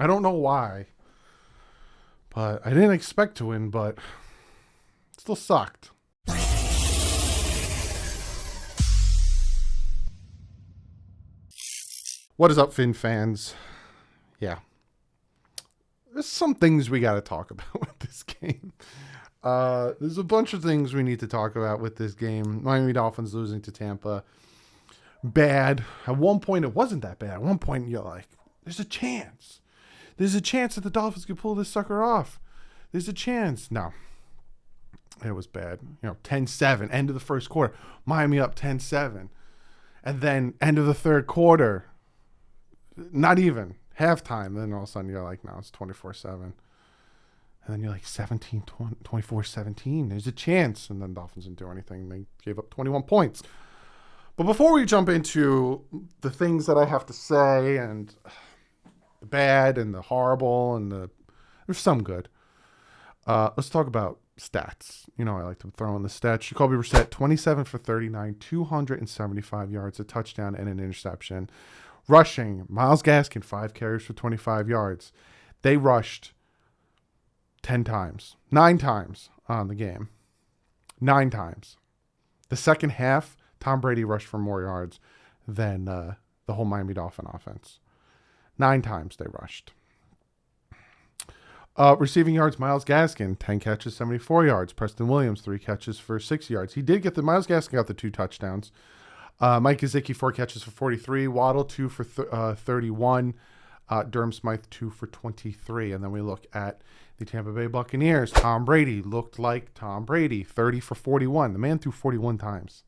I don't know why, but I didn't expect to win, but it still sucked. What is up, Finn fans? Yeah, there's some things we got to talk about with this game. There's a bunch of things we need to talk about with this game. Miami Dolphins losing to Tampa. Bad. At one point, it wasn't that bad. At one point, you're like, there's a chance. There's a chance that the Dolphins could pull this sucker off. There's a chance. No. It was bad. 10-7. End of the first quarter. Miami up 10-7. And then end of the third quarter. Not even. Halftime. Then all of a sudden, you're like, no, it's 24-7. And then you're like 24-17. There's a chance. And then Dolphins didn't do anything. They gave up 21 points. But before we jump into the things that I have to say and the bad and the horrible and there's some good, let's talk about stats. I like to throw in the stats. Jacoby Brissette, 27 for 39, 275 yards, a touchdown, and an interception. Rushing, Myles Gaskin, 5 carries for 25 yards. They rushed 9 times on the game. 9 times. The second half, Tom Brady rushed for more yards than the whole Miami Dolphin offense. 9 times they rushed. Receiving yards, Myles Gaskin, 10 catches, 74 yards. Preston Williams, 3 catches for 6 yards. Myles Gaskin got the 2 touchdowns. Mike Gesicki, 4 catches for 43. Waddle, 2 for 31. Durham Smythe, 2 for 23. And then we look at the Tampa Bay Buccaneers. Tom Brady looked like Tom Brady, 30 for 41. The man threw 41 times.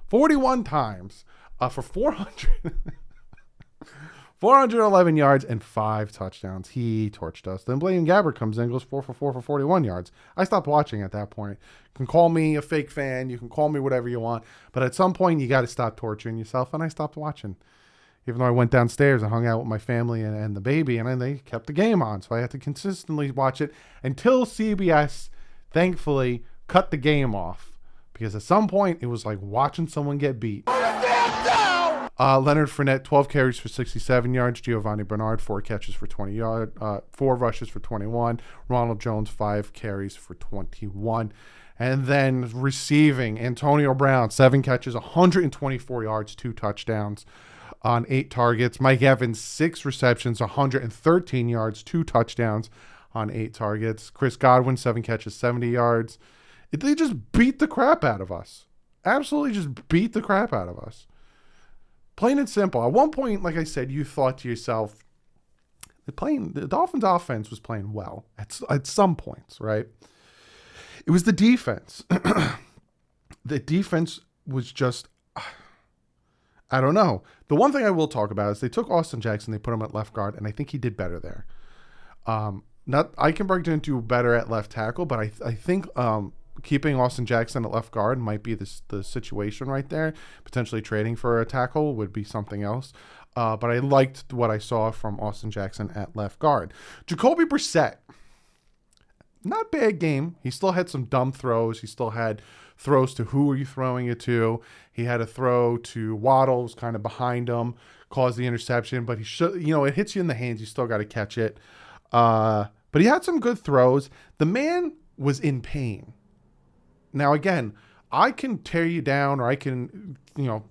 41 times for 411 yards and 5 touchdowns. He torched us. Then Blaine Gabbert comes in, goes 4 for 4 for 41 yards. I stopped watching at that point. You can call me a fake fan. You can call me whatever you want. But at some point, you got to stop torturing yourself. And I stopped watching. Even though I went downstairs and hung out with my family and the baby. And then they kept the game on. So I had to consistently watch it until CBS, thankfully, cut the game off. Because at some point, it was like watching someone get beat. Leonard Fournette, 12 carries for 67 yards. Giovanni Bernard, 4 catches for 20 yards. 4 rushes for 21. Ronald Jones, 5 carries for 21. And then receiving, Antonio Brown, 7 catches, 124 yards, 2 touchdowns on 8 targets. Mike Evans, 6 receptions, 113 yards, 2 touchdowns on 8 targets. Chris Godwin, 7 catches, 70 yards. They just beat the crap out of us. Absolutely just beat the crap out of us. Plain and simple. At one point, like I said, you thought to yourself, the Dolphins offense was playing well at some points, right? It was the defense. The defense was just, I don't know. The one thing I will talk about is they took Austin Jackson, they put him at left guard, and I think he did better there. Eichenberg didn't do better at left tackle, but I think keeping Austin Jackson at left guard might be the situation right there. Potentially trading for a tackle would be something else. But I liked what I saw from Austin Jackson at left guard. Jacoby Brissette, not bad game. He still had some dumb throws. He still had throws to who are you throwing it to. He had a throw to Waddle, was kind of behind him, caused the interception. But he should, it hits you in the hands. You still got to catch it. But he had some good throws. The man was in pain. Now, again, I can tear you down or I can,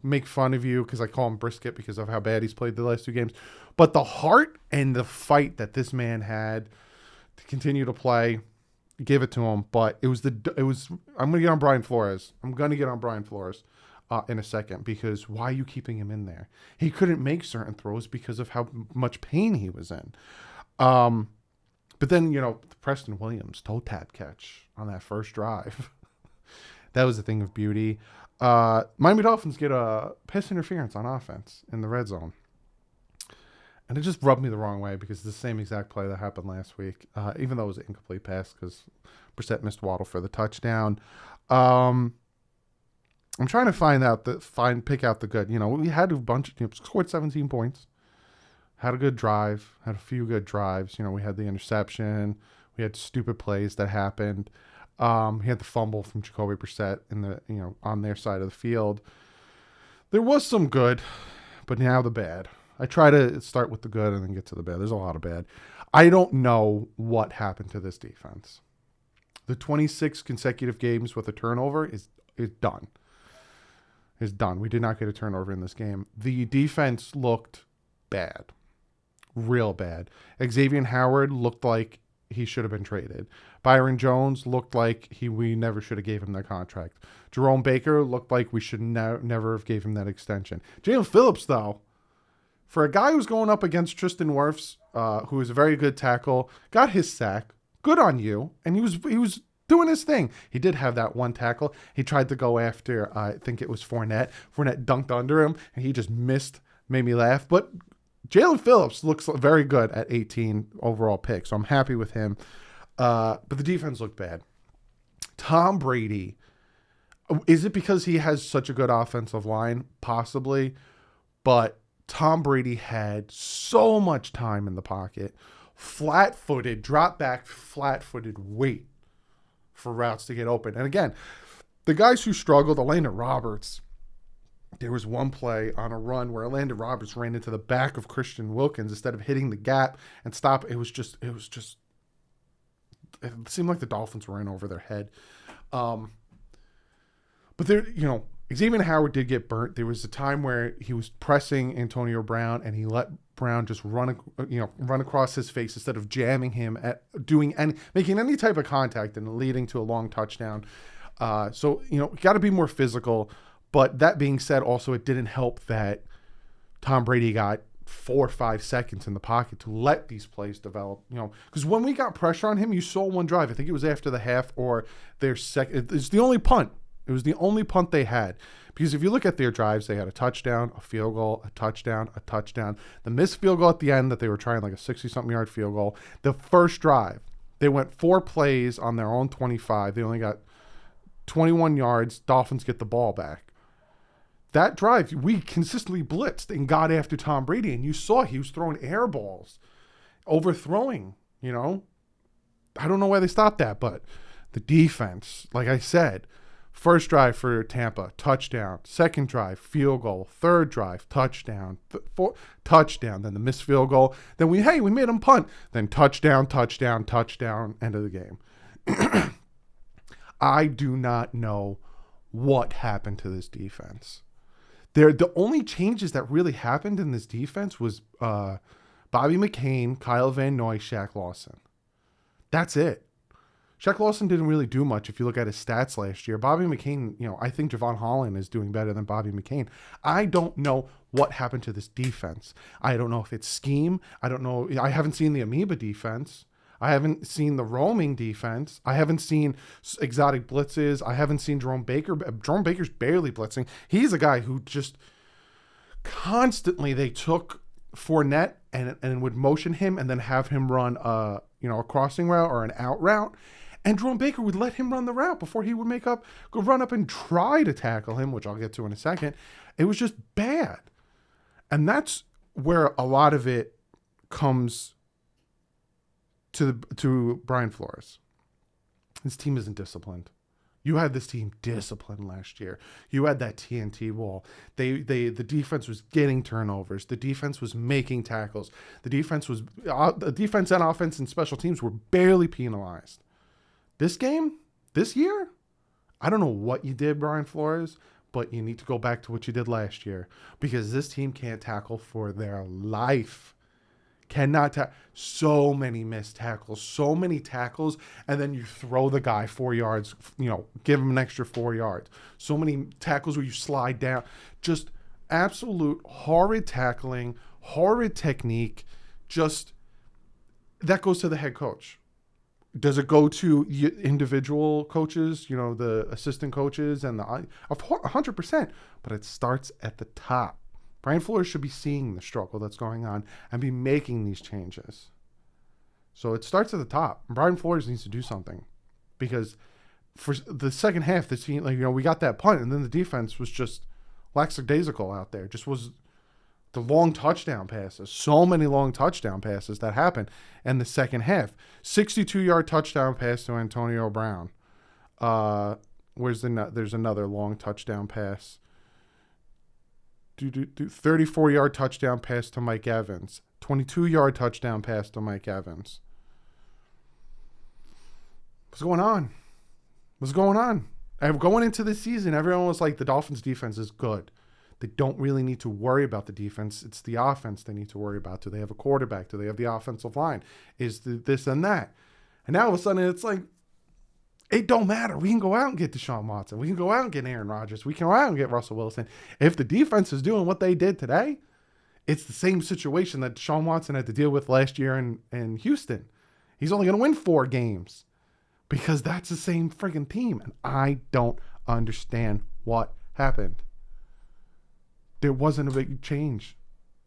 make fun of you because I call him Brisket because of how bad he's played the last 2 games. But the heart and the fight that this man had to continue to play, give it to him. But I'm going to get on Brian Flores. In a second because why are you keeping him in there? He couldn't make certain throws because of how much pain he was in. But then, Preston Williams toe tap catch on that first drive. That was a thing of beauty. Miami Dolphins get a pass interference on offense in the red zone. And it just rubbed me the wrong way because it's the same exact play that happened last week, even though it was an incomplete pass because Brissette missed Waddle for the touchdown. I'm trying to pick out the good. We had a bunch of scored 17 points. Had a good drive, had a few good drives. We had the interception. We had stupid plays that happened. He had the fumble from Jacoby Brissette on their side of the field. There was some good, but now the bad. I try to start with the good and then get to the bad. There's a lot of bad. I don't know what happened to this defense. The 26 consecutive games with a turnover is done. Is done. We did not get a turnover in this game. The defense looked bad. Real bad. Xavier Howard looked like he should have been traded. Byron Jones looked like we never should have gave him that contract. Jerome Baker looked like we should never have gave him that extension. Jalen Phillips, though, for a guy who's going up against Tristan Wirfs, who is a very good tackle, got his sack. Good on you. And he was doing his thing. He did have that one tackle. He tried to go after, I think it was Fournette. Fournette dunked under him, and he just missed. Made me laugh. But Jalen Phillips looks very good at 18 overall pick, so I'm happy with him. But the defense looked bad. Tom Brady, is it because he has such a good offensive line? Possibly. But Tom Brady had so much time in the pocket. Flat-footed, drop back, flat-footed wait for routes to get open. And again, the guys who struggled, Elena Roberts, there was one play on a run where Elena Roberts ran into the back of Christian Wilkins instead of hitting the gap and stop. It seemed like the Dolphins were in over their head. But there, Xavier Howard did get burnt. There was a time where he was pressing Antonio Brown and he let Brown just run across his face instead of jamming him at making any type of contact and leading to a long touchdown. So got to be more physical. But that being said, also it didn't help that Tom Brady got 4 or 5 seconds in the pocket to let these plays develop. Because when we got pressure on him, you saw one drive. I think it was after the half or their second. It's the only punt. It was the only punt they had. Because if you look at their drives, they had a touchdown, a field goal, a touchdown, a touchdown. The missed field goal at the end that they were trying like a 60-something yard field goal. The first drive, they went 4 plays on their own 25. They only got 21 yards. Dolphins get the ball back. That drive, we consistently blitzed and got after Tom Brady, and you saw he was throwing air balls, overthrowing, I don't know why they stopped that, but the defense, like I said, first drive for Tampa, touchdown. Second drive, field goal. Third drive, touchdown. Touchdown. Then the missed field goal. Then we made them punt. Then touchdown, end of the game. I do not know what happened to this defense. The only changes that really happened in this defense was Bobby McCain, Kyle Van Noy, Shaq Lawson. That's it. Shaq Lawson didn't really do much if you look at his stats last year. Bobby McCain, I think Javon Holland is doing better than Bobby McCain. I don't know what happened to this defense. I don't know if it's scheme. I don't know. I haven't seen the amoeba defense. I haven't seen the roaming defense. I haven't seen exotic blitzes. I haven't seen Jerome Baker. Jerome Baker's barely blitzing. He's a guy who just constantly they took Fournette and would motion him and then have him run a crossing route or an out route. And Jerome Baker would let him run the route before he would go run up and try to tackle him, which I'll get to in a second. It was just bad. And that's where a lot of it comes to Brian Flores. This team isn't disciplined. You had this team disciplined last year. You had that TNT wall. The defense was getting turnovers. The defense was making tackles. The defense and offense and special teams were barely penalized. This year, I don't know what you did, Brian Flores, but you need to go back to what you did last year because this team can't tackle for their life. So many missed tackles, so many tackles, and then you throw the guy 4 yards, give him an extra 4 yards. So many tackles where you slide down, just absolute horrid tackling, horrid technique. Just that goes to the head coach. Does it go to individual coaches, the assistant coaches and 100%, but it starts at the top. Brian Flores should be seeing the struggle that's going on and be making these changes. So it starts at the top. Brian Flores needs to do something because for the second half, the team, we got that punt and then the defense was just lackadaisical out there. Just was the long touchdown passes. So many long touchdown passes that happened in the second half. 62-yard touchdown pass to Antonio Brown. There's another long touchdown pass. 34-yard touchdown pass to Mike Evans. 22-yard touchdown pass to Mike Evans. What's going on? What's going on? Going into the season, everyone was like, the Dolphins defense is good. They don't really need to worry about the defense. It's the offense they need to worry about. Do they have a quarterback? Do they have the offensive line? Is this and that? And now all of a sudden it's like, it don't matter. We can go out and get Deshaun Watson. We can go out and get Aaron Rodgers. We can go out and get Russell Wilson. If the defense is doing what they did today, it's the same situation that Deshaun Watson had to deal with last year in Houston. He's only going to win 4 games because that's the same friggin' team. And I don't understand what happened. There wasn't a big change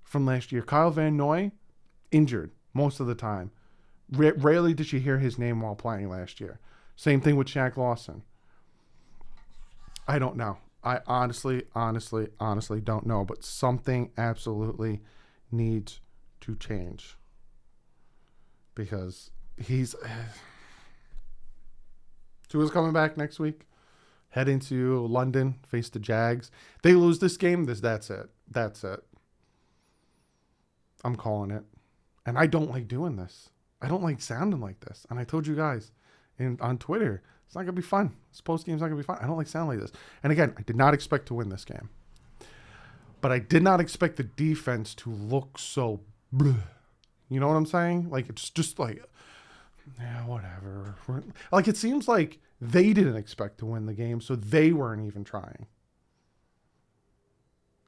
from last year. Kyle Van Noy, injured most of the time. Rarely did you hear his name while playing last year. Same thing with Shaq Lawson. I don't know. I honestly don't know. But something absolutely needs to change. Because Tua's coming back next week. Heading to London, face the Jags. They lose this game, that's it. That's it. I'm calling it. And I don't like doing this. I don't like sounding like this. And I told you guys on Twitter, it's not going to be fun. This post-game's not going to be fun. I don't like sounding like this. And again, I did not expect to win this game. But I did not expect the defense to look so bleh. You know what I'm saying? Like, it's just like, yeah, whatever. Like, it seems like they didn't expect to win the game, so they weren't even trying.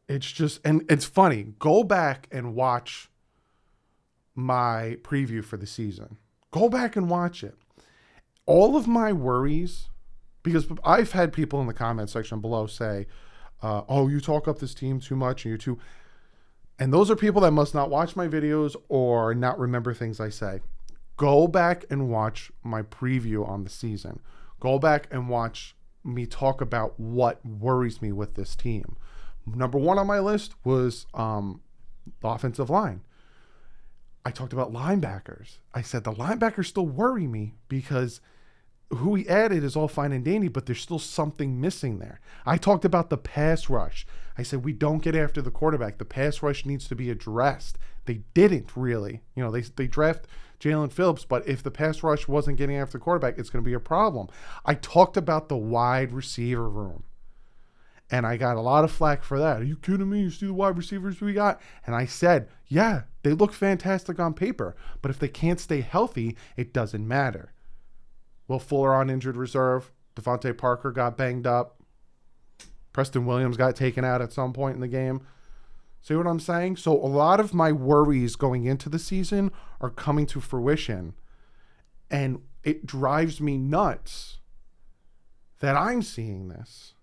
It's just, and it's funny. Go back and watch my preview for the season. Go back and watch it. All of my worries, because I've had people in the comment section below say, oh, you talk up this team too much, and you're too... And those are people that must not watch my videos or not remember things I say. Go back and watch my preview on the season. Go back and watch me talk about what worries me with this team. Number 1 on my list was the offensive line. I talked about linebackers. I said the linebackers still worry me because who he added is all fine and dandy, but there's still something missing there. I talked about the pass rush. I said we don't get after the quarterback. The pass rush needs to be addressed. They didn't really. You know, they draft Jalen Phillips, but if the pass rush wasn't getting after the quarterback, it's going to be a problem. I talked about the wide receiver room, and I got a lot of flack for that. Are you kidding me? You see the wide receivers we got? And I said, yeah, they look fantastic on paper, but if they can't stay healthy, it doesn't matter. Will Fuller on injured reserve. Devontae Parker got banged up. Preston Williams got taken out at some point in the game. See what I'm saying? So a lot of my worries going into the season are coming to fruition. And it drives me nuts that I'm seeing this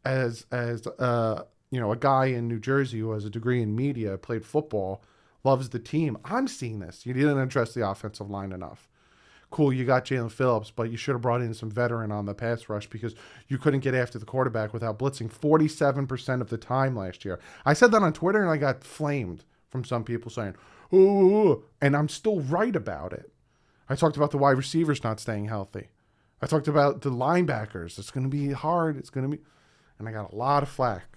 as a guy in New Jersey who has a degree in media, played football, loves the team. I'm seeing this. You didn't address the offensive line enough. Cool, you got Jalen Phillips, but you should have brought in some veteran on the pass rush because you couldn't get after the quarterback without blitzing 47% of the time last year. I said that on Twitter, and I got flamed from some people saying, ooh, and I'm still right about it. I talked about the wide receivers not staying healthy. I talked about the linebackers. It's going to be hard. It's going to be, and I got a lot of flack.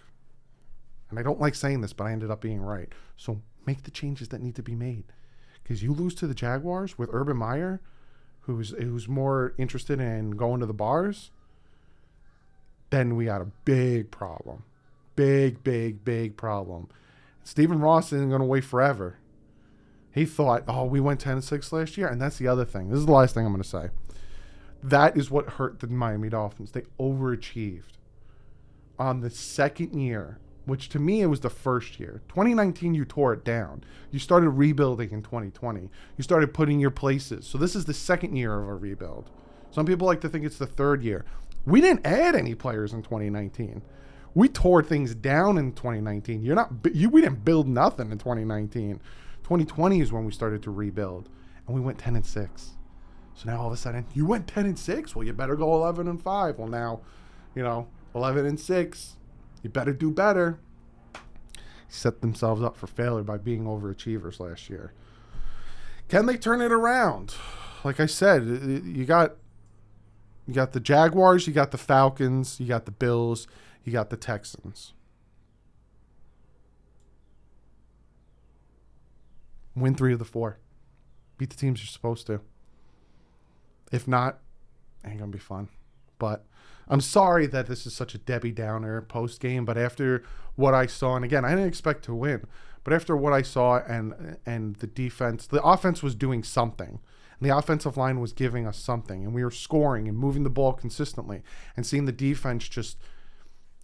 And I don't like saying this, but I ended up being right. So make the changes that need to be made. Because you lose to the Jaguars with Urban Meyer, who's more interested in going to the bars, then we got a big problem. Big problem. Stephen Ross isn't going to wait forever. He thought, we went 10-6 last year, and that's the other thing. This is the last thing I'm going to say. That is what hurt the Miami Dolphins. They overachieved on the second year, which to me, it was the first year. 2019, you tore it down. You started rebuilding in 2020. You started putting your places. So this is the second year of a rebuild. Some people like to think it's the third year. We didn't add any players in 2019. We tore things down in 2019. We didn't build nothing in 2019. 2020 is when we started to rebuild, and we went 10-6. So now all of a sudden, you went 10-6. Well, you better go 11-5. Well, now, 11-6. You better do better. Set themselves up for failure by being overachievers last year. Can they turn it around? Like I said, you got the Jaguars, you got the Falcons, you got the Bills, you got the Texans. Win 3 of the 4. Beat the teams you're supposed to. If not, ain't going to be fun. But I'm sorry that this is such a Debbie Downer post game. But after what I saw, and again, I didn't expect to win. But after what I saw and the defense, the offense was doing something. And the offensive line was giving us something. And we were scoring and moving the ball consistently. And seeing the defense just,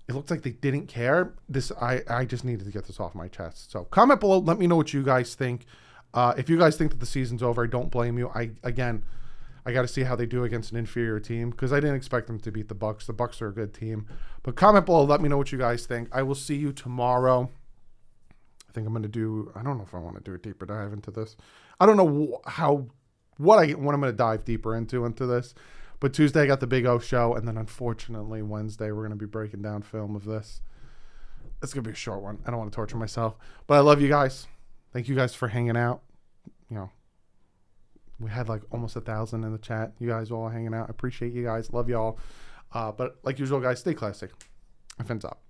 it looked like they didn't care. I just needed to get this off my chest. So comment below. Let me know what you guys think. If you guys think that the season's over, I don't blame you. I got to see how they do against an inferior team because I didn't expect them to beat the Bucs. The Bucs are a good team. But comment below. Let me know what you guys think. I will see you tomorrow. I think I'm going to do, I don't know if I want to do a deeper dive into this. I don't know what I'm going to dive deeper into this. But Tuesday I got the Big O show. And then unfortunately Wednesday we're going to be breaking down film of this. It's going to be a short one. I don't want to torture myself. But I love you guys. Thank you guys for hanging out. You know, we had like almost 1,000 in the chat. You guys all hanging out. I appreciate you guys. Love y'all. But like usual, guys, stay classic. Fins up.